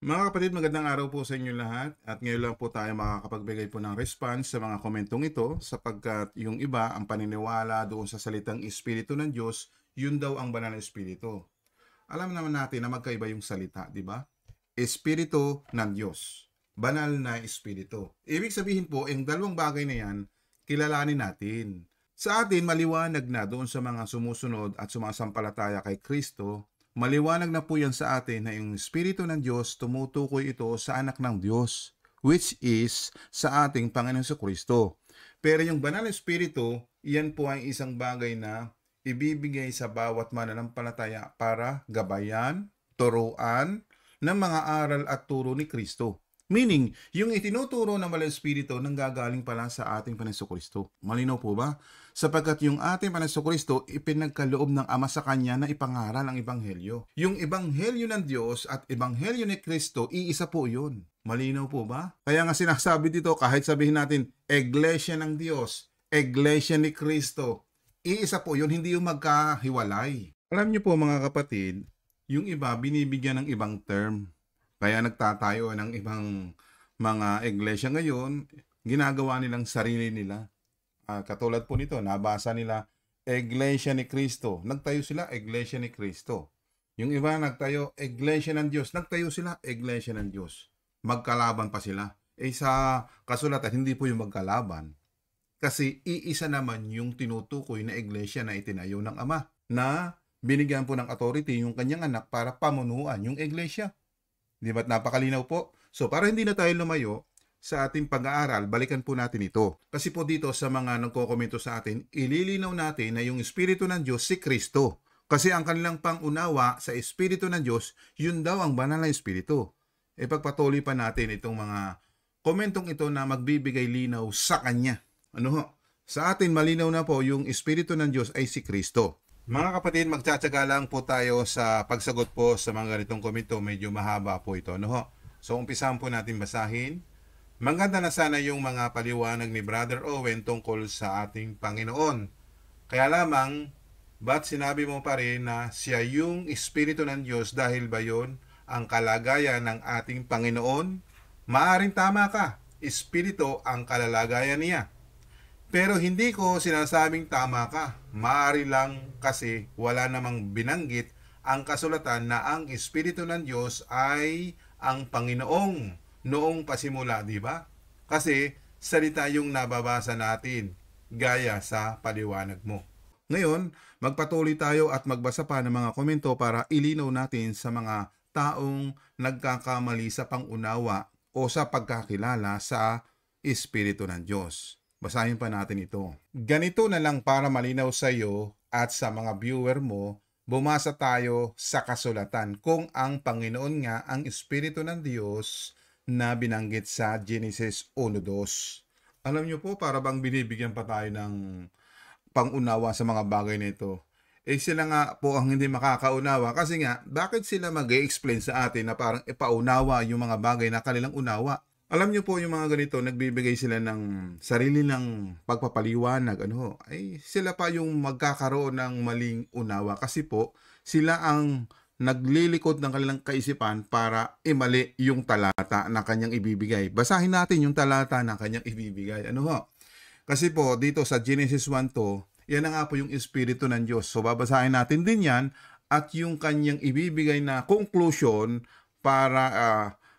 Mga kapatid, magandang araw po sa inyo lahat at ngayon lang po tayo makakapagbigay po ng response sa mga komentong ito sapagkat yung iba ang paniniwala doon sa salitang Espiritu ng Diyos, yun daw ang banal na Espiritu. Alam naman natin na magkaiba yung salita, di ba? Espiritu ng Diyos, banal na Espiritu. Ibig sabihin po, yung dalawang bagay na yan, kilalanin natin. Sa atin, maliwanag na doon sa mga sumusunod at sumasampalataya kay Kristo. Maliwanag na po yan sa atin na yung Espiritu ng Diyos tumutukoy ito sa anak ng Diyos, which is sa ating Panginoon sa Kristo. Pero yung banal na Espiritu, yan po ay isang bagay na ibibigay sa bawat mananampalataya para gabayan, turuan ng mga aral at turo ni Kristo. Meaning, yung itinuturo ng Banal na Espiritu nanggagaling pala sa ating Panginoon Kristo. Malinaw po ba? Sapagkat yung ating Panginoon Kristo ipinagkaloob ng Ama sa Kanya na ipangaral ang Ebanghelyo. Yung Ebanghelyo ng Diyos at Ebanghelyo ni Kristo, iisa po yun. Malinaw po ba? Kaya nga sinasabi dito, kahit sabihin natin, Iglesia ng Diyos, Iglesia ni Kristo, iisa po yun, hindi yung magkahiwalay. Alam niyo po mga kapatid, yung iba binibigyan ng ibang term. Kaya nagtatayo ng ibang mga iglesia ngayon, ginagawa nilang sarili nila. Katulad po nito, nabasa nila, Iglesia ni Cristo. Nagtayo sila, Iglesia ni Cristo. Yung iba nagtayo, Iglesia ng Diyos. Nagtayo sila, Iglesia ng Diyos. Magkalaban pa sila. Sa kasulatan, hindi po yung magkalaban. Kasi iisa naman yung tinutukoy na iglesia na itinayo ng Ama na binigyan po ng authority yung kanyang anak para pamunuan yung iglesia. Di ba't napakalinaw po? So para hindi na tayo lumayo sa ating pag-aaral, balikan po natin ito. Kasi po dito sa mga nagkokomento sa atin, ililinaw natin na yung Espiritu ng Diyos si Kristo. Kasi ang kanilang pangunawa sa Espiritu ng Diyos, yun daw ang banal na Espiritu. Pagpatuloy pa natin itong mga komentong ito na magbibigay linaw sa Kanya. Ano ho? Sa atin malinaw na po yung Espiritu ng Diyos ay si Kristo. Mga kapatid, magtsatsaga lang po tayo sa pagsagot po sa mga ganitong komento. Medyo mahaba po ito. No? So, umpisahan po natin basahin. Maganda na sana yung mga paliwanag ni Brother Owen tungkol sa ating Panginoon. Kaya lamang, ba't sinabi mo pa rin na siya yung Espiritu ng Diyos dahil ba yun ang kalagayan ng ating Panginoon? Maaring tama ka. Espiritu ang kalalagayan niya. Pero hindi ko sinasabing tama ka. Maaari lang kasi wala namang binanggit ang kasulatan na ang Espiritu ng Diyos ay ang Panginoong noong pasimula, di ba? Kasi salita yung nababasa natin gaya sa paliwanag mo. Ngayon, magpatuloy tayo at magbasa pa ng mga komento para ilinaw natin sa mga taong nagkakamali sa pangunawa o sa pagkakilala sa Espiritu ng Diyos. Basahin pa natin ito. Ganito na lang para malinaw sa iyo at sa mga viewer mo, bumasa tayo sa kasulatan kung ang Panginoon nga ang Espiritu ng Diyos na binanggit sa Genesis 1:2. Alam niyo po, para bang binibigyan pa tayo ng pangunawa sa mga bagay na ito. Sila nga po ang hindi makakaunawa kasi nga, bakit sila mag-explain sa atin na parang ipaunawa yung mga bagay na kanilang unawa? Alam niyo po yung mga ganito, nagbibigay sila ng sarili ng pagpapaliwanag, sila pa yung magkakaroon ng maling unawa kasi po sila ang naglilikod ng kanilang kaisipan para imali yung talata na kanyang ibibigay. Basahin natin yung talata na kanyang ibibigay. Kasi po dito sa Genesis 1:2, yan na nga po yung Espiritu ng Diyos. So babasahin natin din yan at yung kanyang ibibigay na conclusion para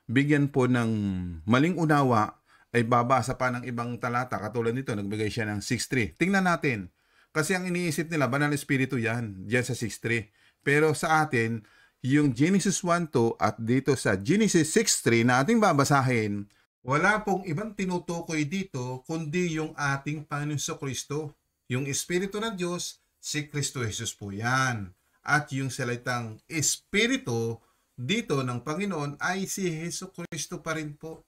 bigyan po ng maling unawa ay babasa pa ng ibang talata. Katulad nito, nagbigay siya ng 6:3. Tingnan natin. Kasi ang iniisip nila, banal espiritu yan, diyan sa 6:3. Pero sa atin, yung Genesis 1:2 at dito sa Genesis 6:3 na ating babasahin, wala pong ibang tinutukoy dito kundi yung ating Panginoon Kristo. Yung Espiritu ng Diyos, si Kristo Jesus po yan. At yung salitang Espiritu dito ng Panginoon ay si Hesus Kristo pa rin po.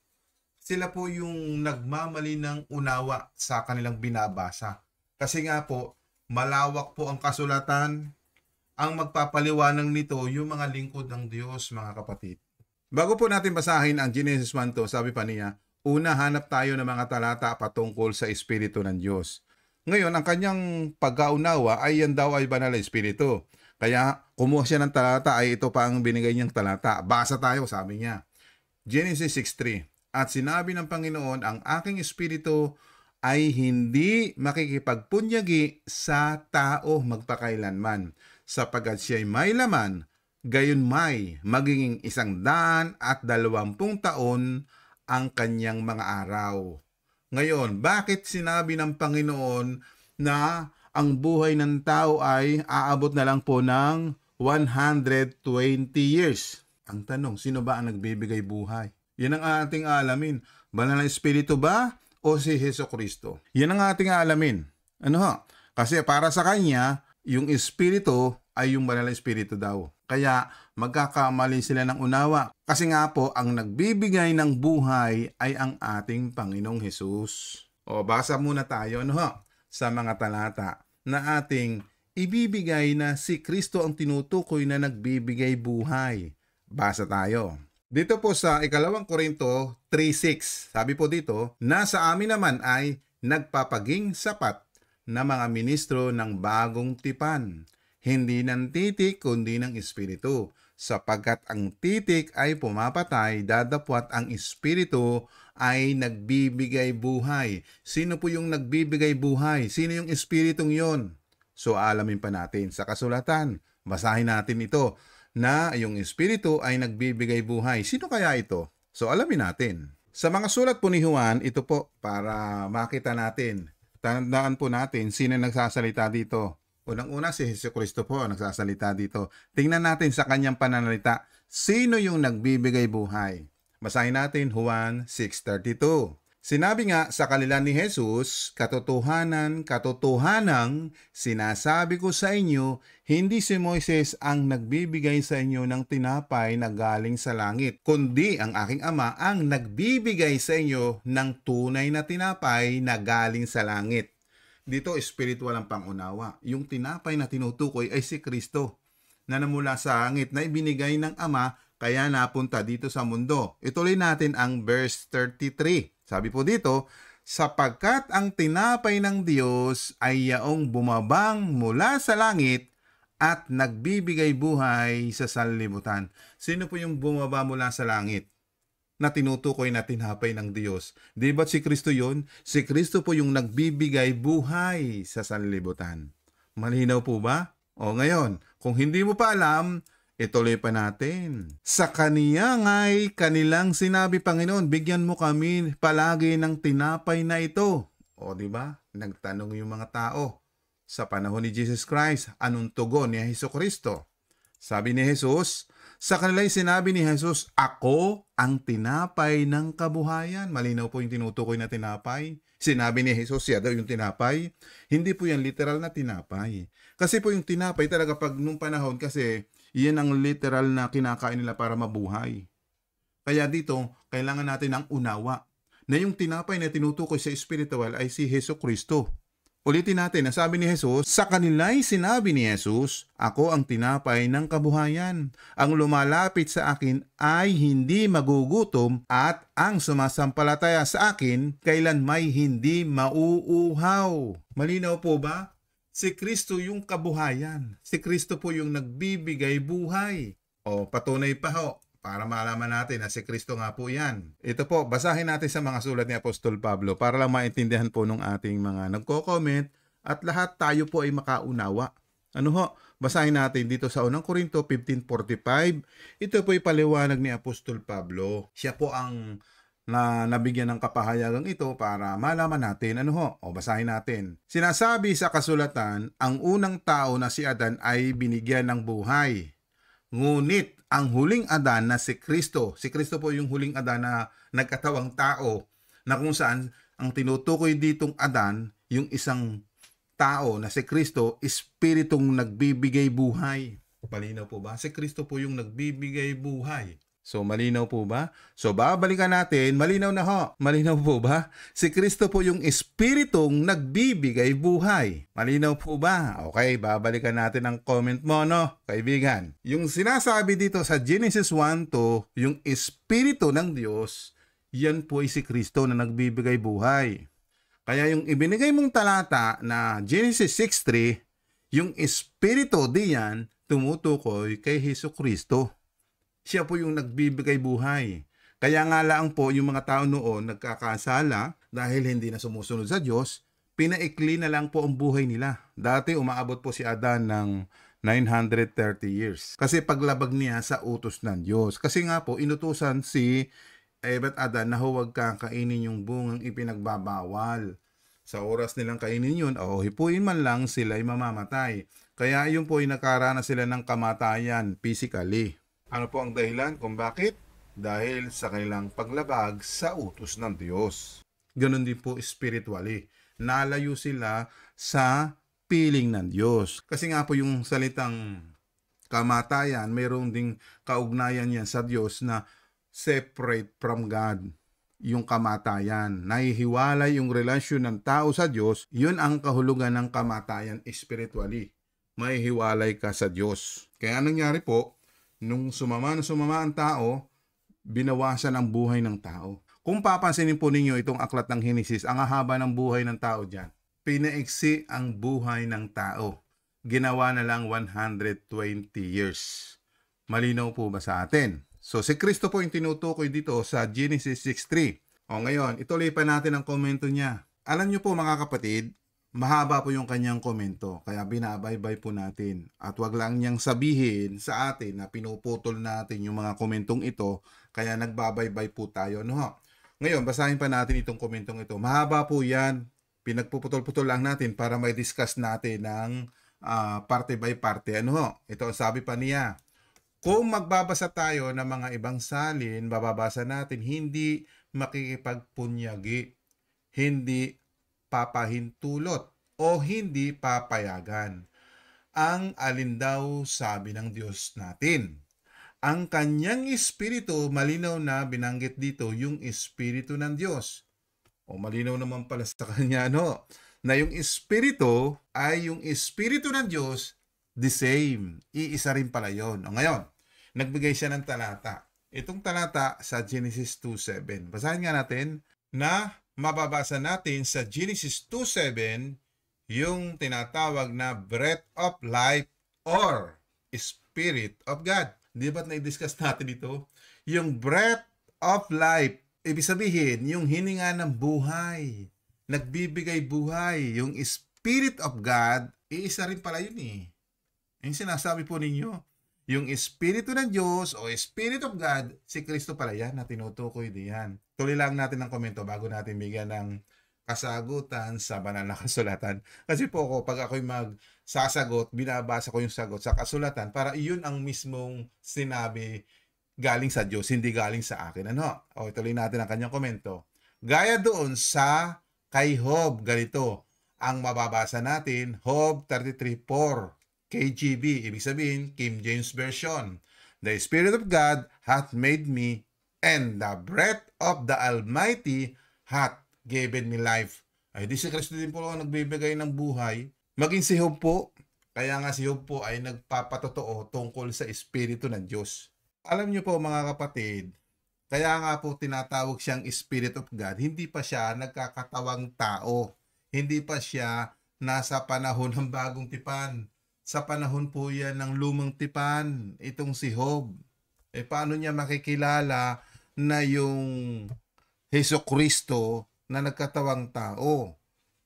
Sila po yung nagmamali ng unawa sa kanilang binabasa. Kasi nga po, malawak po ang kasulatan. Ang magpapaliwanag nito yung mga lingkod ng Diyos, mga kapatid. Bago po natin basahin ang Genesis 1:2, sabi pa niya, una hanap tayo ng mga talata patungkol sa Espiritu ng Diyos. Ngayon, ang kanyang pagkaunawa ay yan daw ay banal na Espiritu. Kaya kumuha siya ng talata ay ito pa ang binigay niyang talata. Basa tayo, sabi niya. Genesis 6:3. At sinabi ng Panginoon, ang aking espiritu ay hindi makikipagpunyagi sa tao magpakailanman, sapagkat siya'y may laman, gayon may magiging 120 taon ang kanyang mga araw. Ngayon, bakit sinabi ng Panginoon na ang buhay ng tao ay aabot na lang po ng 120 years? Ang tanong, sino ba ang nagbibigay buhay? Yan ang ating alamin. Banal na Espiritu ba o si Jesucristo? Yan ang ating alamin. Ano ho? Kasi para sa kanya, yung Espiritu ay yung Banal na Espiritu daw. Kaya magkakamali sila ng unawa. Kasi nga po, ang nagbibigay ng buhay ay ang ating Panginoong Hesus. O basa muna tayo sa mga talata na ating ibibigay na si Kristo ang tinutukoy na nagbibigay buhay. Basa tayo. Dito po sa 2 Korinto 3:6, sabi po dito, na sa amin naman ay nagpapaging sapat na mga ministro ng bagong tipan, hindi ng titik kundi ng espiritu, sapagkat ang titik ay pumapatay, dadapwat ang espiritu ay nagbibigay buhay. Sino po yung nagbibigay buhay? Sino yung espiritong yon? So alamin pa natin sa kasulatan. Basahin natin ito na yung espiritu ay nagbibigay buhay. Sino kaya ito? So alamin natin. Sa mga sulat po ni Juan, ito po para makita natin. Tandaan po natin sino nagsasalita dito. Unang-una si Jesucristo po ang nagsasalita dito. Tingnan natin sa kanyang pananalita. Sino yung nagbibigay buhay? Basahin natin Juan 6:32. Sinabi nga sa kanila ni Jesus, katotohanan, katotohanang sinasabi ko sa inyo, hindi si Moises ang nagbibigay sa inyo ng tinapay na galing sa langit, kundi ang aking Ama ang nagbibigay sa inyo ng tunay na tinapay na galing sa langit. Dito, espiritual ang pangunawa. Yung tinapay na tinutukoy ay si Kristo na namula sa langit na ibinigay ng Ama kaya napunta dito sa mundo. Ituloy natin ang verse 33. Sabi po dito, sapagkat ang tinapay ng Diyos ay yaong bumabang mula sa langit at nagbibigay buhay sa sanlibutan. Sino po yung bumaba mula sa langit na tinutukoy na tinapay ng Diyos? Di ba si Kristo yun? Si Kristo po yung nagbibigay buhay sa sanlibutan. Malinaw po ba? O ngayon, kung hindi mo pa alam, ituloy pa natin. Sa kaniya nga'y kanilang sinabi, Panginoon, bigyan mo kami palagi ng tinapay na ito. O di ba? Nagtanong yung mga tao. Sa panahon ni Jesus Christ, anong tugon ni Jesucristo? Sabi ni Jesus, sa kanila'y sinabi ni Jesus, ako ang tinapay ng kabuhayan. Malinaw po yung tinutukoy na tinapay. Sinabi ni Jesus, siya daw yung tinapay. Hindi po yan literal na tinapay. Kasi po yung tinapay talaga pag nung panahon kasi yan ang literal na kinakain nila para mabuhay. Kaya dito, kailangan natin ang unawa na yung tinapay na tinutukoy sa spiritual ay si Jesucristo. Ulitin natin, nasabi ni Jesus, sa kanila'y sinabi ni Jesus, ako ang tinapay ng kabuhayan. Ang lumalapit sa akin ay hindi magugutom at ang sumasampalataya sa akin kailan may hindi mauuhaw. Malinaw po ba? Si Kristo yung kabuhayan. Si Kristo po yung nagbibigay buhay. O patunay pa ho, para malaman natin na si Kristo nga po yan. Ito po, basahin natin sa mga sulat ni Apostol Pablo para lang maintindihan po ng ating mga nagko-comment at lahat tayo po ay makaunawa. Ano ho? Basahin natin dito sa 1 Korinto 15:45. Ito po ay paliwanag ni Apostol Pablo. Siya po ang nabigyan ng kapahayagang ito para malaman natin ano ho. O basahin natin. Sinasabi sa kasulatan, ang unang tao na si Adan ay binigyan ng buhay. Ngunit ang huling Adan na si Kristo po yung huling Adan na nagkatawang tao na kung saan ang tinutukoy ditong Adan, yung isang tao na si Kristo, espiritong nagbibigay buhay. Malinaw po ba? Si Kristo po yung nagbibigay buhay. So, malinaw po ba? So, babalikan natin. Malinaw na ho. Malinaw po ba? Si Kristo po yung espiritong nagbibigay buhay. Malinaw po ba? Okay, babalikan natin ang comment mo, no, kaibigan. Yung sinasabi dito sa Genesis 1:2, yung espiritu ng Diyos, yan po ay si Kristo na nagbibigay buhay. Kaya yung ibinigay mong talata na Genesis 6:3, yung espiritu diyan tumutukoy kay Jesucristo. Siya po yung nagbibigay buhay. Kaya nga lang po yung mga tao noon nagkakasala dahil hindi na sumusunod sa Diyos, pinaikli na lang po ang buhay nila. Dati umaabot po si Adan ng 930 years. Kasi paglabag niya sa utos ng Diyos. Kasi nga po, inutusan si Eva at Adan na huwag kang kainin yung bungang ipinagbabawal. Sa oras nilang kainin yun, o hipuin man lang, sila'y mamamatay. Kaya yun po ay nakaranas sila ng kamatayan physically. Ano po ang dahilan kung bakit? Dahil sa kanilang paglabag sa utos ng Diyos. Ganon din po spiritually. Nalayo sila sa piling ng Diyos. Kasi nga po yung salitang kamatayan, mayroong ding kaugnayan yan sa Diyos na separate from God. Yung kamatayan, nahihiwalay yung relasyon ng tao sa Diyos, yun ang kahulugan ng kamatayan spiritually. Mahihiwalay ka sa Diyos. Kaya nangyari po, nung sumama ang tao, binawasan ang buhay ng tao. Kung papansinin po ninyo itong aklat ng Henesis, ang haba ng buhay ng tao dyan, pinaiksi ang buhay ng tao. Ginawa na lang 120 years. Malinaw po ba sa atin? So, si Kristo po yung tinutukoy dito sa Genesis 6:3. O ngayon, ituloy pa natin ang komento niya. Alam niyo po mga kapatid, mahaba po yung kanyang komento, kaya binabaybay po natin. At wag lang niyang sabihin sa atin na pinuputol natin yung mga komentong ito, kaya nagbabaybay po tayo. Ano ho? Ngayon, basahin pa natin itong komentong ito. Mahaba po yan. Pinagpuputol-putol lang natin para may discuss natin ng parte by parte. Ano ho? Ito ang sabi pa niya. Kung magbabasa tayo ng mga ibang salin, bababasa natin hindi makikipagpunyagi, hindi papahintulot, o hindi papayagan. Ang alin daw sabi ng Diyos natin. Ang kanyang espiritu, malinaw na binanggit dito yung espiritu ng Diyos. O malinaw naman pala sa kanya, no? Na yung espiritu ay yung espiritu ng Diyos, the same. Iisa rin pala yun. O ngayon, nagbigay siya ng talata. Itong talata sa Genesis 2:7. Basahin nga natin na mababasa natin sa Genesis 2:7 yung tinatawag na breath of life or Spirit of God. Di ba't na-discuss natin ito? Yung breath of life, ibig sabihin, yung hininga ng buhay. Nagbibigay buhay. Yung Spirit of God, iisa rin pala yun eh. Yung sinasabi po ninyo, yung Espiritu ng Diyos o Spirit of God, si Kristo pala yan na tinutukoy diyan. Tuloy lang natin ang komento bago natin bigyan ng kasagutan sa banal na kasulatan. Kasi po ako, pag ako'y magsasagot, binabasa ko yung sagot sa kasulatan para iyon ang mismong sinabi galing sa Diyos, hindi galing sa akin. Ano? O, ituloy natin ang kanyang komento. Gaya doon sa kay Job, ganito ang mababasa natin, Job 33:4. KJV, ibig sabihin, King James Version. The Spirit of God hath made me, and the breath of the Almighty hath given me life. Ay, di si Kristo din po ang nagbibigay ng buhay. Maging si Job po, kaya nga si Job po ay nagpapatotoo tungkol sa Espiritu ng Diyos. Alam niyo po mga kapatid, kaya nga po tinatawag siyang Spirit of God, hindi pa siya nagkakatawang tao. Hindi pa siya nasa panahon ng bagong tipan. Sa panahon po yan ng lumang tipan, itong si Job. Paano niya makikilala na yung Hesukristo na nagkatawang tao?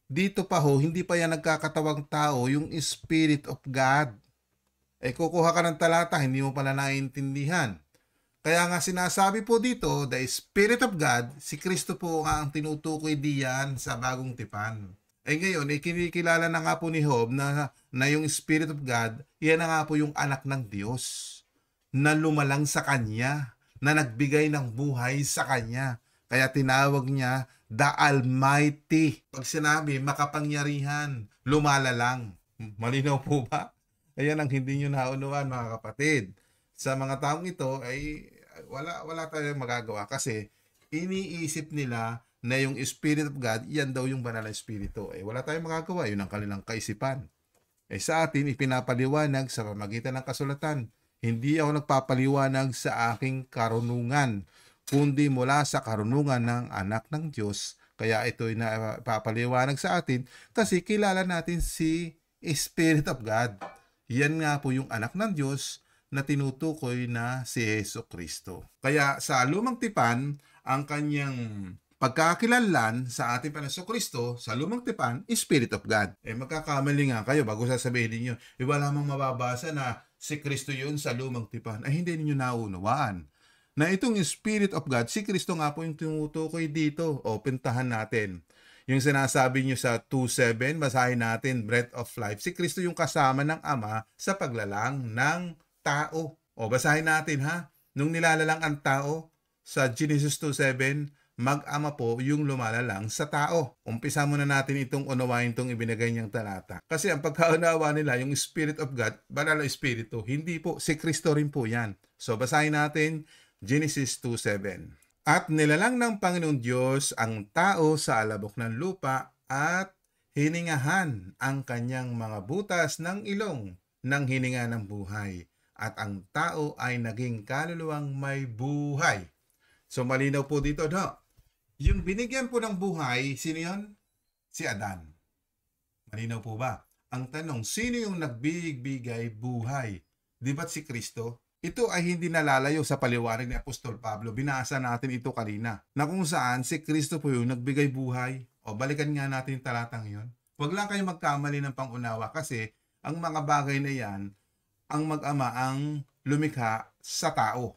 Dito pa ho, hindi pa yan nagkakatawang tao, yung Spirit of God. Kukuha ka ng talata, hindi mo pala naiintindihan. Kaya nga sinasabi po dito, the Spirit of God, si Kristo po nga ang tinutukoy diyan sa bagong tipan. Ngayon, kinikilala na nga po ni Job na yung Spirit of God, yan na nga po yung anak ng Diyos na lumalang sa Kanya, na nagbigay ng buhay sa Kanya. Kaya tinawag niya the Almighty. Pag sinabi, makapangyarihan, lumalalang. Malinaw po ba? Ayan ang hindi nyo naunawaan mga kapatid. Sa mga taong ito ay wala tayong magagawa kasi iniisip nila na yung Spirit of God, yan daw yung banal na Espiritu. Wala tayong magagawa. Yun ang kanilang kaisipan. Sa atin, ipinapaliwanag sa pamagitan ng kasulatan. Hindi ako nagpapaliwanag sa aking karunungan, kundi mula sa karunungan ng anak ng Diyos. Kaya ito'y napapaliwanag sa atin kasi kilala natin si Spirit of God. Yan nga po yung anak ng Diyos na tinutukoy na si Jesucristo. Kaya sa Lumang Tipan, ang kanyang pagkakakilanlan sa ating Panginoong Kristo sa Lumang Tipan, Spirit of God. Magkakamali nga kayo bago sasabihin ninyo, wala namang mababasa na si Kristo yun sa Lumang Tipan. Hindi ninyo naunawaan na itong Spirit of God, si Kristo nga po yung tinutukoy dito. Pintahan natin. Yung sinasabi nyo sa 2:7, basahin natin, breath of life. Si Kristo yung kasama ng Ama sa paglalang ng tao. Basahin natin ha. Nung nilalalang ang tao sa Genesis 2:7, mag-ama po yung lumalalang sa tao. Umpisa muna natin itong unawain itong ibinigay niyang talata. Kasi ang pagkaunawa nila, yung Spirit of God, banal na Espiritu. Hindi po, si Kristo rin po yan. So basahin natin Genesis 2:7. At nilalang ng Panginoong Diyos ang tao sa alabok ng lupa at hiningahan ang kanyang mga butas ng ilong ng hininga ng buhay. At ang tao ay naging kaluluwang may buhay. So malinaw po dito, no? Yung binigyan po ng buhay, sino yun? Si Adan. Malinaw po ba? Ang tanong, sino yung nagbibigay buhay? Di ba't si Kristo? Ito ay hindi nalalayo sa paliwanag ni Apostol Pablo. Binasa natin ito kanina. Na kung saan si Kristo po yung nagbigay buhay. Balikan nga natin yung talatang yun. Huwag lang kayo magkamali ng pangunawa kasi ang mga bagay na yan, ang mag-ama ang lumikha sa tao.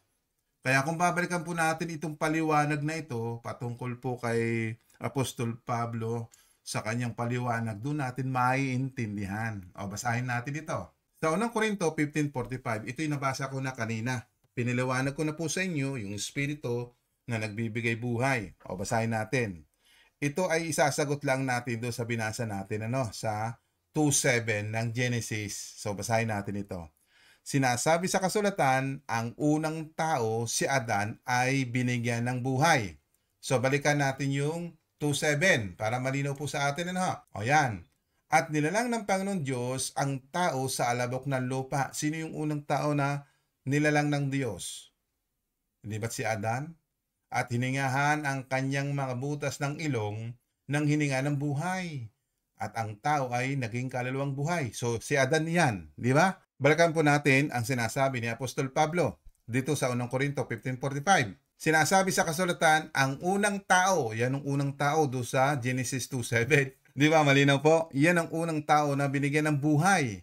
Kaya kung babalikan po natin itong paliwanag na ito, patungkol po kay Apostol Pablo sa kanyang paliwanag, doon natin maiintindihan. Basahin natin ito. Sa unang Korinto 15:45, ito'y nabasa ko na kanina. Piniliwanag ko na po sa inyo yung Espiritu na nagbibigay buhay. Basahin natin. Ito ay isasagot lang natin doon sa binasa natin sa 2:7 ng Genesis. So basahin natin ito. Sinasabi sa kasulatan, ang unang tao, si Adan, ay binigyan ng buhay. So balikan natin yung 2:7 para malinaw po sa atin. Yan. At nilalang ng Panginoon Diyos ang tao sa alabok ng lupa. Sino yung unang tao na nilalang ng Diyos? Hindi ba't si Adan? At hiningahan ang kanyang mga butas ng ilong ng hininga ng buhay. At ang tao ay naging kaluluwang buhay. So si Adan yan, di ba? Balikan po natin ang sinasabi ni Apostol Pablo dito sa 1 Korinto 15:45. Sinasabi sa kasulatan, ang unang tao, yan ang unang tao do sa Genesis 2:7. Di ba, malinaw po? Yan ang unang tao na binigyan ng buhay.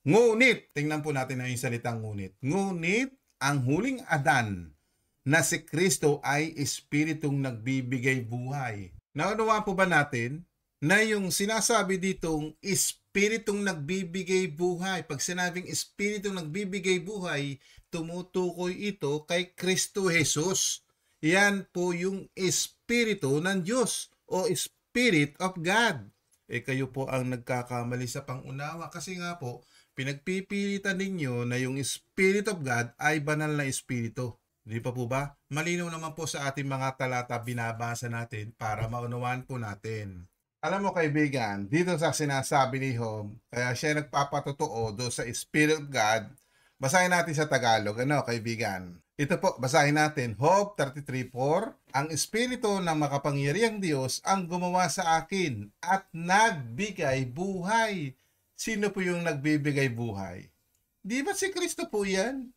Ngunit, tingnan po natin ang yung salitang ngunit. Ngunit, ang huling Adan na si Kristo ay Espiritong nagbibigay buhay. Naunawa po ba natin na yung sinasabi ditong Espiritong nagbibigay buhay, pag sinabing Espiritong nagbibigay buhay, tumutukoy ito kay Kristo Jesus. Yan po yung Espiritu ng Diyos o Spirit of God. Kayo po ang nagkakamali sa pangunawa kasi nga po, pinagpipilitan ninyo na yung Spirit of God ay banal na Espiritu. Di pa po ba? Malinaw naman po sa ating mga talata binabasa natin para maunawaan po natin. Alam mo kaibigan, dito sa sinasabi ni Job, kaya siya nagpapatotoo do sa Spirit of God, basahin natin sa Tagalog, kaibigan? Ito po, basahin natin. Job 33:4, ang Espiritu ng makapangyarihang Diyos ang gumawa sa akin at nagbigay buhay. Sino po yung nagbibigay buhay? Di ba si Kristo po yan?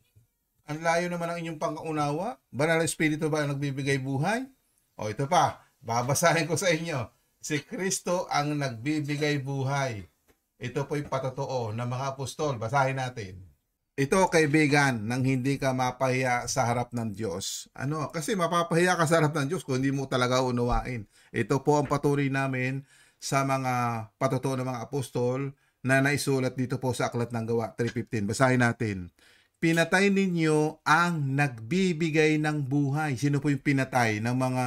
Ang layo naman ang inyong pang-unawa. Banal na Espiritu ba ang nagbibigay buhay? Ito pa, babasahin ko sa inyo. Si Kristo ang nagbibigay buhay. Ito po'y patotoo ng mga apostol. Basahin natin. Ito kaibigan, nang hindi ka mapahiya sa harap ng Diyos. Kasi mapapahiya ka sa harap ng Diyos kung hindi mo talaga unawain. Ito po ang patuloy namin sa mga patotoo ng mga apostol na naisulat dito po sa Aklat ng Gawa 3:15. Basahin natin. Pinatay ninyo ang nagbibigay ng buhay. Sino po yung pinatay ng mga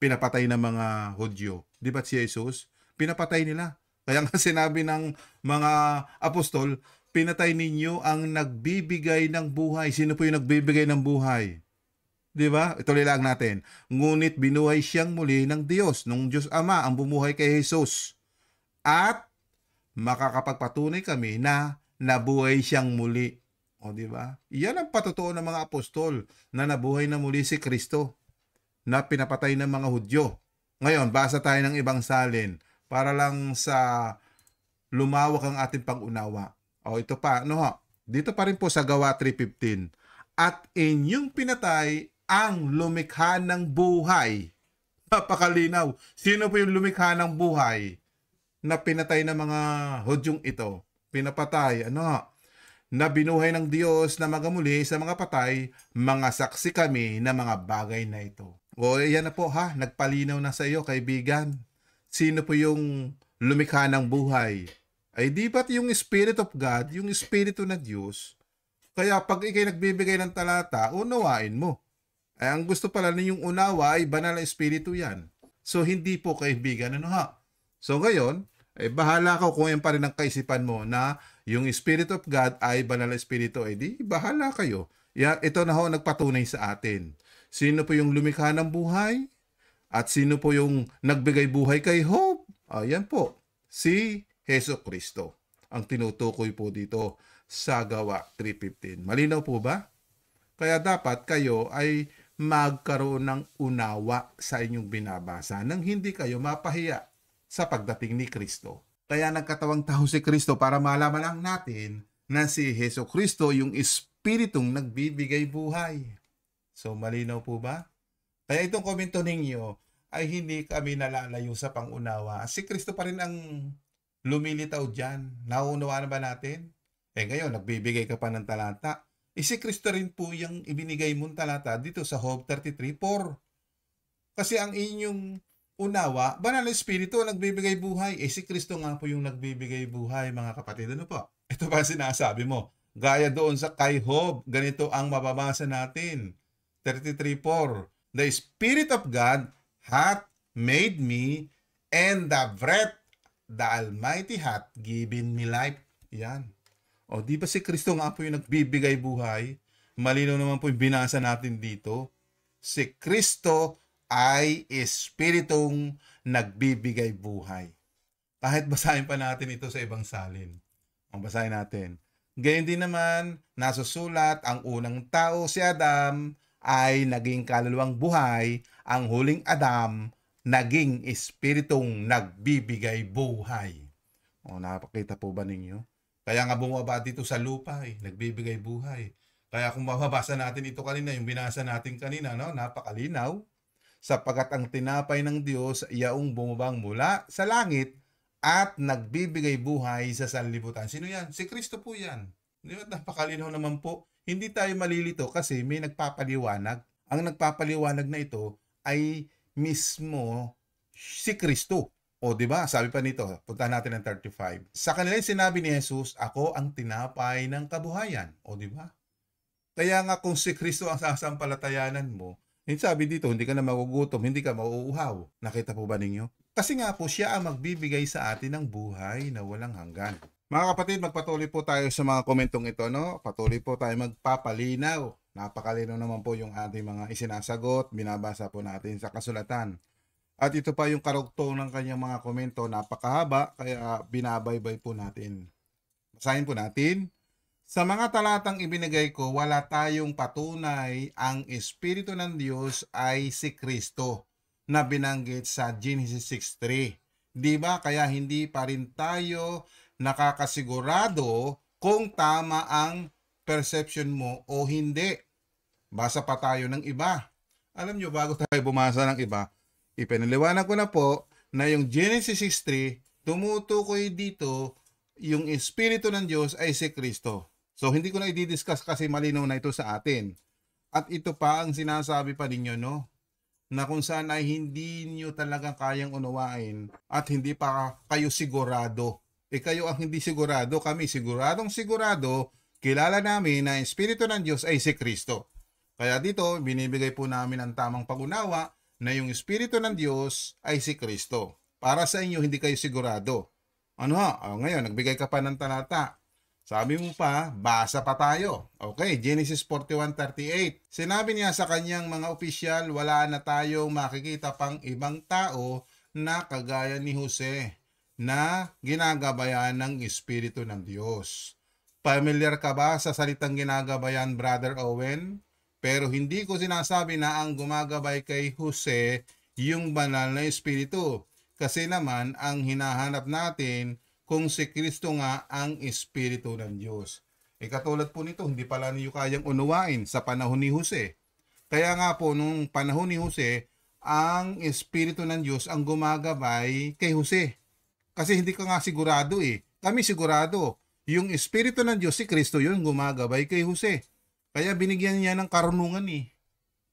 pinapatay ng mga Hudyo? Di ba si Jesus? Pinapatay nila. Kaya nga sinabi ng mga apostol, pinatay ninyo ang nagbibigay ng buhay. Sino po yung nagbibigay ng buhay? Di ba? Ituloy lang natin. Ngunit binuhay siyang muli ng Diyos, nung Diyos Ama ang bumuhay kay Jesus. At makakapagpatunay kami na nabuhay siyang muli. Di ba? Iyan ang patotoo ng mga apostol na nabuhay na muli si Kristo na pinapatay ng mga Hudyo. Ngayon, basa tayo ng ibang salin para lang sa lumawak ang ating pag-unawa. Ito pa, Dito pa rin po sa Gawa 3:15. At inyong pinatay ang lumikha ng buhay. Napakalinaw. Sino po yung lumikha ng buhay na pinatay ng mga Hudyong ito? Pinapatay, na binuhay ng Diyos na magamuli sa mga patay, mga saksi kami na mga bagay na ito. O yan na po nagpalinaw na sa iyo, kaibigan. Sino po yung lumikha ng buhay? Ay di ba't yung Spirit of God, yung Espiritu na Diyos? Kaya pag ikay nagbibigay ng talata, unawain mo. Ay ang gusto pala ninyong unawa ay banal na Espiritu yan. So hindi po, kaibigan, So ngayon, bahala ka kung yan pa rin ang kaisipan mo na yung Spirit of God ay banal na Espiritu. Di bahala kayo. Ito na nagpatunay sa atin. Sino po yung lumikha ng buhay? At sino po yung nagbigay buhay kay Hope? Yan po, si Hesus Kristo. Ang tinutukoy po dito sa Gawa 3:15. Malinaw po ba? Kaya dapat kayo ay magkaroon ng unawa sa inyong binabasa nang hindi kayo mapahiya sa pagdating ni Kristo. Kaya nagkatawang tao si Kristo para malaman lang natin na si Hesus Kristo yung Espiritong nagbibigay buhay. So malinaw po ba? Kaya itong komento ninyo ay hindi kami nalalayo sa pangunawa. Si Kristo pa rin ang lumilitaw dyan. Nauunawa na ba natin? Ngayon, nagbibigay ka pa ng talata. Si Kristo rin po yung ibinigay mong talata dito sa Job 33:4. Kasi ang inyong unawa, banal na Espiritu ang nagbibigay buhay. Si Kristo nga po yung nagbibigay buhay, mga kapatid. Ano po? Ito pa sinasabi mo. Gaya doon sa kay Job, ganito ang mababasa natin. 33:4. The Spirit of God hath made me, and the breath the Almighty hath given me life. Yan. Di ba si Kristo nga po yung nagbibigay buhay? Malinaw naman po yung binasa natin dito. Si Kristo ay Espiritong nagbibigay buhay. Kahit basahin pa natin ito sa ibang salin. Ang basahin natin. Gayon din naman, nasusulat ang unang tao, si Adam, ay naging kaluluwang buhay. Ang huling Adam, naging Espiritong nagbibigay buhay. Napakita po ba ninyo? Kaya nga bumaba dito sa lupa, nagbibigay buhay. Kaya kung mababasa natin ito kanina, yung binasa natin kanina, napakalinaw. Sapagkat ang tinapay ng Diyos yaong bumabang mula sa langit at nagbibigay buhay sa sanlibutan. Sino yan? Si Kristo po yan. Di ba? Napakalinaw naman po. Hindi tayo malilito kasi may nagpapaliwanag. Ang nagpapaliwanag na ito ay mismo si Kristo. Di ba? Sabi pa nito, punta natin ng 35. Sa kanila sinabi ni Jesus, ako ang tinapay ng kabuhayan. Di ba? Kaya nga kung si Kristo ang sasampalatayanan mo, sabi dito, hindi ka na magugutom, hindi ka mauuhaw. Nakita po ba ninyo? Kasi nga po, siya ang magbibigay sa atin ng buhay na walang hanggan. Mga kapatid, magpatuloy po tayo sa mga komentong ito, Patuloy po tayo magpapalinaw. Napakalinaw naman po yung ating mga isinasagot, binabasa po natin sa kasulatan. At ito pa yung karugtong ng kanyang mga komento, napakahaba, kaya binabaybay po natin. Basahin po natin. Sa mga talatang ibinigay ko, wala tayong patunay ang Espiritu ng Diyos ay si Kristo na binanggit sa Genesis 6:3. Di ba? Kaya hindi pa rin tayo nakakasigurado kung tama ang perception mo o hindi. Basa pa tayo ng iba. Alam nyo, bago tayo bumasa ng iba, ipinaliwanag ko na po na yung Genesis 6:3, tumutukoy dito yung Espiritu ng Diyos ay si Kristo. So, hindi ko na i-discuss kasi malinaw na ito sa atin. At ito pa ang sinasabi pa ninyo, na kung saan ay hindi nyo talagang kayang unawain at hindi pa kayo sigurado. Kayo ang hindi sigurado, kami siguradong sigurado, kilala namin na Espiritu ng Diyos ay si Kristo. Kaya dito, binibigay po namin ang tamang pag-unawa na yung Espiritu ng Diyos ay si Kristo. Para sa inyo, hindi kayo sigurado. Ngayon, nagbigay ka pa ng talata. Sabi mo pa, basa pa tayo. Okay, Genesis 41:38. Sinabi niya sa kanyang mga opisyal, wala na tayong makikita pang ibang tao na kagaya ni Jose na ginagabayan ng Espiritu ng Diyos. Familiar ka ba sa salitang ginagabayan, Brother Owen? Pero hindi ko sinasabi na ang gumagabay kay Jose yung banal na Espiritu. Kasi naman ang hinahanap natin kung si Kristo nga ang Espiritu ng Diyos. Katulad po nito, hindi pala niyo kayang unawain sa panahon ni Jose. Kaya nga po, nung panahon ni Jose, ang Espiritu ng Diyos ang gumagabay kay Jose. Kasi hindi ka nga sigurado eh. Kami sigurado. Yung Espiritu ng Diyos, si Kristo yun, gumagabay kay Jose. Kaya binigyan niya ng karunungan eh.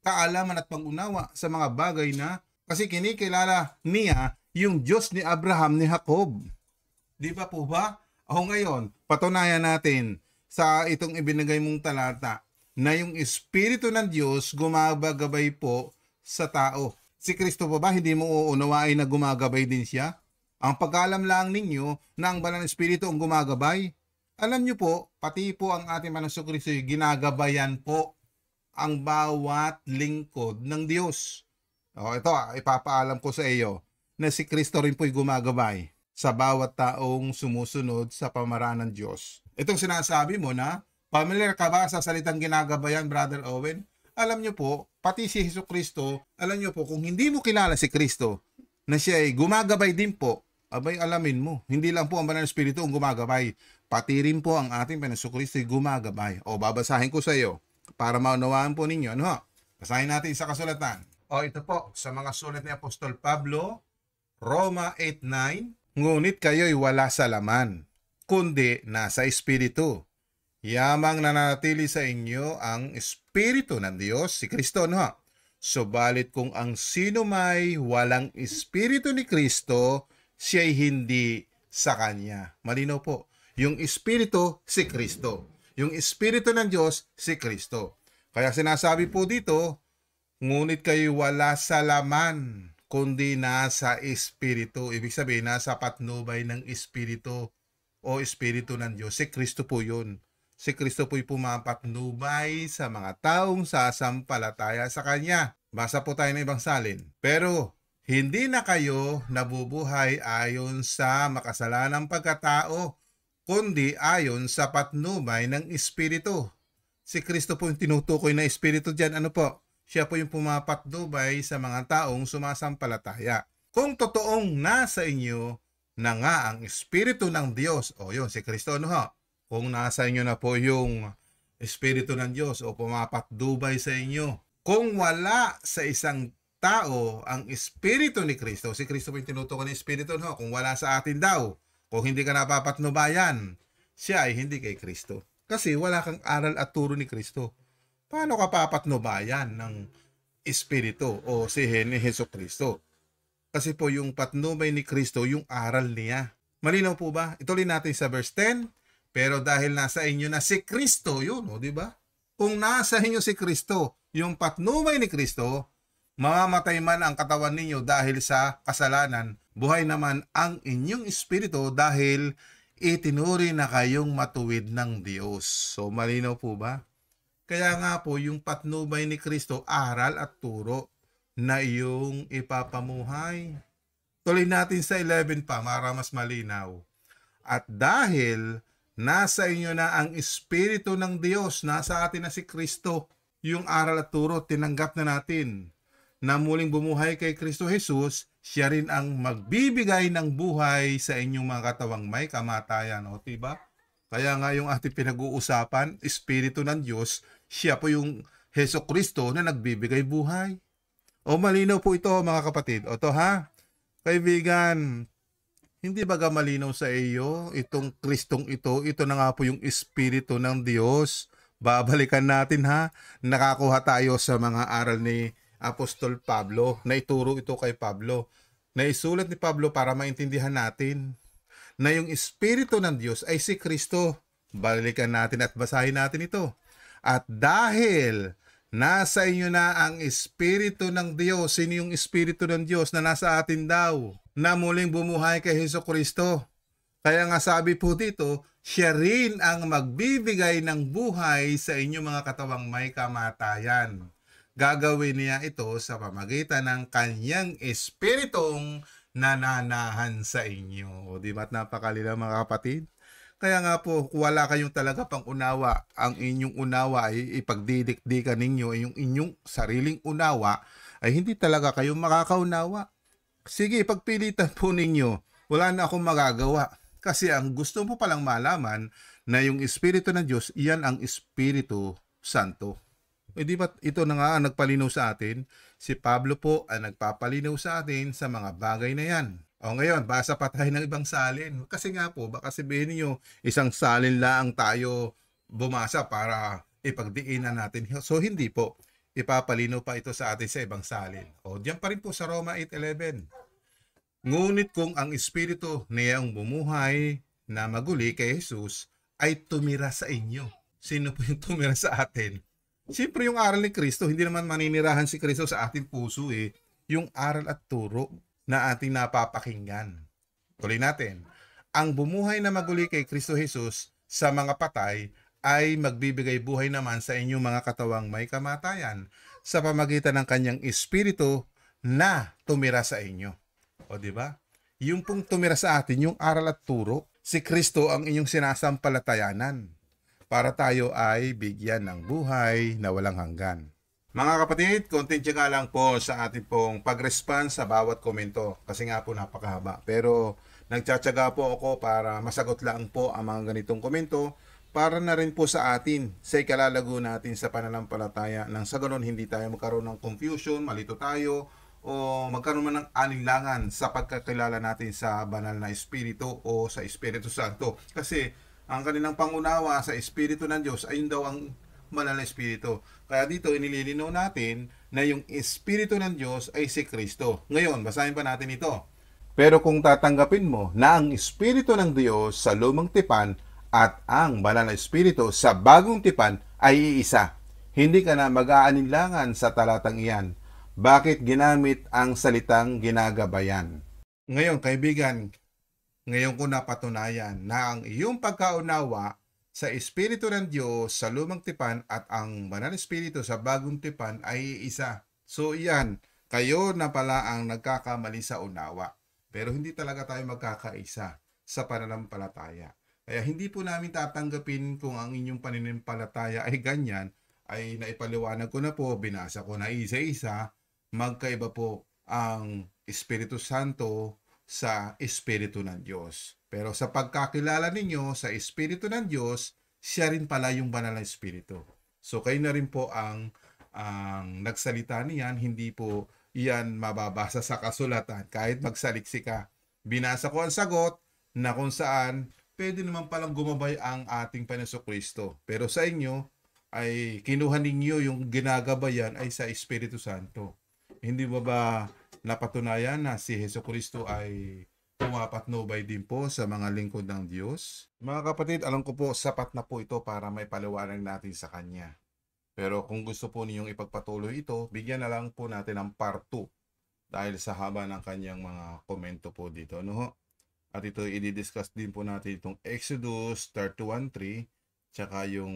Kaalaman at pangunawa sa mga bagay na kasi kinikilala niya yung Diyos ni Abraham ni Jacob. Di ba po ba? O ngayon, patunayan natin sa itong ibinigay mong talata na yung Espiritu ng Diyos gumagabay po sa tao. Si Kristo po ba hindi mo uunawain na gumagabay din siya? Ang pag-alam lang ninyo na ang Banal na Espiritu ang gumagabay. Alam nyo po, pati po ang ating Panginoong Kristo ginagabayan po ang bawat lingkod ng Diyos. O ito, ipapaalam ko sa iyo na si Kristo rin po'y gumagabay sa bawat taong sumusunod sa pamaraan ng Diyos. Itong sinasabi mo na, familiar ka ba sa salitang ginagabayan, Brother Owen? Alam nyo po, pati si Jesucristo, alam nyo po, kung hindi mo kilala si Kristo, na siya ay gumagabay din po, abay alamin mo, hindi lang po ang Banal na Espiritu ang gumagabay, pati rin po ang ating Panginoong Kristo ay gumagabay. O babasahin ko sa iyo, para maunawaan po ninyo. Ano? Basahin natin sa kasulatan. O ito po, sa mga sulat ni Apostol Pablo, Roma 8:9, ngunit kayo'y wala sa laman, kundi nasa Espiritu. Yamang nananatili sa inyo ang Espiritu ng Diyos, si Kristo, no? Subalit kung ang sino may walang Espiritu ni Kristo, siya'y hindi sa Kanya. Malinaw po. Yung Espiritu, si Kristo. Yung Espiritu ng Diyos, si Kristo. Kaya sinasabi po dito, ngunit kayo wala sa laman, kundi nasa Espiritu. Ibig sabihin, nasa patnubay ng Espiritu o Espiritu ng Diyos. Si Kristo po yun. Si Kristo po'y pumapatnubay sa mga taong sasampalataya sa Kanya. Basa po tayo ng ibang salin. Pero hindi na kayo nabubuhay ayon sa makasalanang pagkatao, kundi ayon sa patnubay ng Espiritu. Si Kristo po yung tinutukoy na Espiritu dyan. Ano po? Siya po yung pumapatnubay sa mga taong sumasampalataya. Kung totoong nasa inyo na nga ang Espiritu ng Diyos, o yun, si Kristo, ano ho? Kung nasa inyo na po yung Espiritu ng Diyos o pumapatnubay sa inyo. Kung wala sa isang tao ang Espiritu ni Kristo, si Kristo po yung tinutukoy ng Espiritu, no? Kung wala sa atin daw, kung hindi ka napapatnubayan, siya ay hindi kay Kristo. Kasi wala kang aral at turo ni Kristo. Paano ka papatnubayan ng Espiritu o si Jesucristo? Kasi po yung patnubay ni Kristo, yung aral niya. Malinaw po ba? Ituloy natin sa verse 10. Pero dahil nasa inyo na si Kristo, yun, o, di ba? Kung nasa inyo si Kristo, yung patnubay ni Kristo, mamamatay man ang katawan ninyo dahil sa kasalanan, buhay naman ang inyong espiritu dahil itinuri na kayong matuwid ng Diyos. So, malinaw po ba? Kaya nga po, yung patnubay ni Kristo, aral at turo na iyong ipapamuhay. Tuloy natin sa 11 pa, para mas malinaw. At dahil nasa inyo na ang Espiritu ng Diyos, nasa atin na si Kristo, yung aral at turo, tinanggap na natin. Na muling bumuhay kay Kristo Jesus, siya rin ang magbibigay ng buhay sa inyong mga katawang may kamatayan. O, diba? Kaya nga yung ating pinag-uusapan, Espiritu ng Diyos, siya po yung Jesucristo na nagbibigay buhay. O, malinaw po ito mga kapatid. O to ha, kaibigan, hindi ba malinaw sa iyo itong Kristong ito? Ito na nga po yung Espiritu ng Diyos. Babalikan natin ha. Nakakuha tayo sa mga aral ni Apostol Pablo. Naituro ito kay Pablo. Naisulat ni Pablo para maintindihan natin na yung Espiritu ng Diyos ay si Kristo. Balikan natin at basahin natin ito. At dahil nasa inyo na ang Espiritu ng Diyos, sino yung Espiritu ng Diyos na nasa atin daw? Na muling bumuhay kay Jesucristo. Kaya nga sabi po dito, siya rin ang magbibigay ng buhay sa inyong mga katawang may kamatayan. Gagawin niya ito sa pamagitan ng kanyang espiritong nananahan sa inyo. O di ba't napakalila mga kapatid? Kaya nga po, wala kayong talaga pang unawa. Ang inyong unawa ay ipagdidikdikan ninyo, yung inyong sariling unawa ay hindi talaga kayong makakaunawa. Sige, pagpilitan po ninyo. Wala na akong magagawa. Kasi ang gusto mo palang malaman na yung Espiritu ng Diyos, iyan ang Espiritu Santo. E di ba ito na nga ang nagpalinaw sa atin? Si Pablo po ang nagpapalinaw sa atin sa mga bagay na yan. O ngayon, basa pa tayo ng ibang salin. Kasi nga po, baka sabihin niyo, isang salin lang tayo bumasa para ipagdiinan natin. So hindi po. Ipapalinaw pa ito sa atin sa ibang salin. O diyan pa rin po sa Roma 8:11. Ngunit kung ang Espiritu niyang bumuhay na maguli kay Jesus ay tumira sa inyo. Sino po yung tumira sa atin? Siyempre yung aral ni Kristo, hindi naman maninirahan si Kristo sa ating puso eh. Yung aral at turo na ating napapakinggan. Tuloy natin. Ang bumuhay na maguli kay Kristo Jesus sa mga patay ay magbibigay buhay naman sa inyong mga katawang may kamatayan sa pamagitan ng kanyang Espiritu na tumira sa inyo. O di ba? Yung pong tumira sa atin, yung aral at turo, si Kristo ang inyong sinasampalatayanan para tayo ay bigyan ng buhay na walang hanggan. Mga kapatid, konting tiyaga lang po sa ating pong pag-response sa bawat komento kasi nga po napakahaba. Pero nagtsatsaga po ako para masagot lang po ang mga ganitong komento para na rin po sa atin sa ikalalago natin sa pananampalataya nang sa ganon hindi tayo magkaroon ng confusion, malito tayo o magkaroon man ng alinlangan sa pagkakilala natin sa banal na Espiritu o sa Espiritu Santo. Kasi ang kanilang pangunawa sa Espiritu ng Diyos ay yun daw ang banal na Espiritu. Kaya dito inililinaw natin na yung Espiritu ng Diyos ay si Kristo. Ngayon, basahin pa natin ito. Pero kung tatanggapin mo na ang Espiritu ng Diyos sa lumang tipan at ang banal na Espiritu sa bagong tipan ay iisa, hindi ka na mag-aalinlangan sa talatang iyan. Bakit ginamit ang salitang ginagabayan? Ngayon, kaibigan, ngayon ko napatunayan na ang iyong pagkaunawa sa Espiritu ng Diyos sa lumang tipan at ang banal na Espiritu sa bagong tipan ay isa. So iyan, kayo na pala ang nagkakamali sa unawa. Pero hindi talaga tayo magkakaisa sa pananampalataya. Kaya hindi po namin tatanggapin kung ang inyong pananampalataya ay ganyan, ay naipaliwanag ko na po, binasa ko na isa-isa, magkaiba po ang Espiritu Santo sa Espiritu ng Diyos. Pero sa pagkakilala ninyo sa Espiritu ng Diyos, siya rin pala yung banal na Espiritu. So kayo na rin po ang nagsalita niyan, hindi po iyan mababasa sa kasulatan. Kahit magsaliksi ka, binasa ko ang sagot na kung saan pwede naman palang gumabay ang ating Panginoon Kristo. Pero sa inyo ay kinuha ninyo yung ginagabayan ay sa Espiritu Santo. Hindi ba napatunayan na si Jesucristo ay pumapatnubay din po sa mga lingkod ng Diyos? Mga kapatid, alam ko po sapat na po ito para may paliwanag natin sa Kanya. Pero kung gusto po ninyong ipagpatuloy ito, bigyan na lang po natin ng part 2 dahil sa haba ng kanyang mga komento po dito. No? At ito i-discuss din po natin itong Exodus 31:3 tsaka yung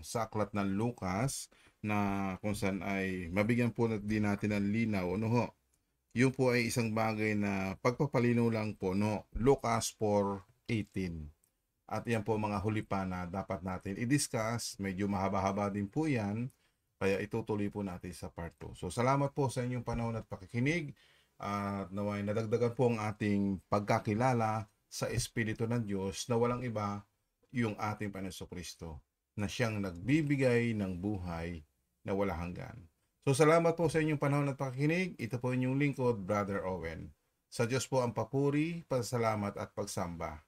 sa aklat ng Lucas na kung saan ay mabigyan po din natin ng linaw. No? Yun po ay isang bagay na pagpapalinaw lang po, no? Lucas 4:18. At yan po mga huli pa na dapat natin i-discuss. Medyo mahaba-haba din po yan. Kaya itutuloy po natin sa part 2. So salamat po sa inyong panahon at pakikinig. At naway nadagdagan po ang ating pagkakilala sa Espiritu ng Diyos na walang iba yung ating Panginoon Kristo na siyang nagbibigay ng buhay na wala hanggan. So salamat po sa inyong panahon at pakikinig. Ito po inyong lingkod, Brother Owen. Sa Diyos po ang papuri, pasalamat at pagsamba.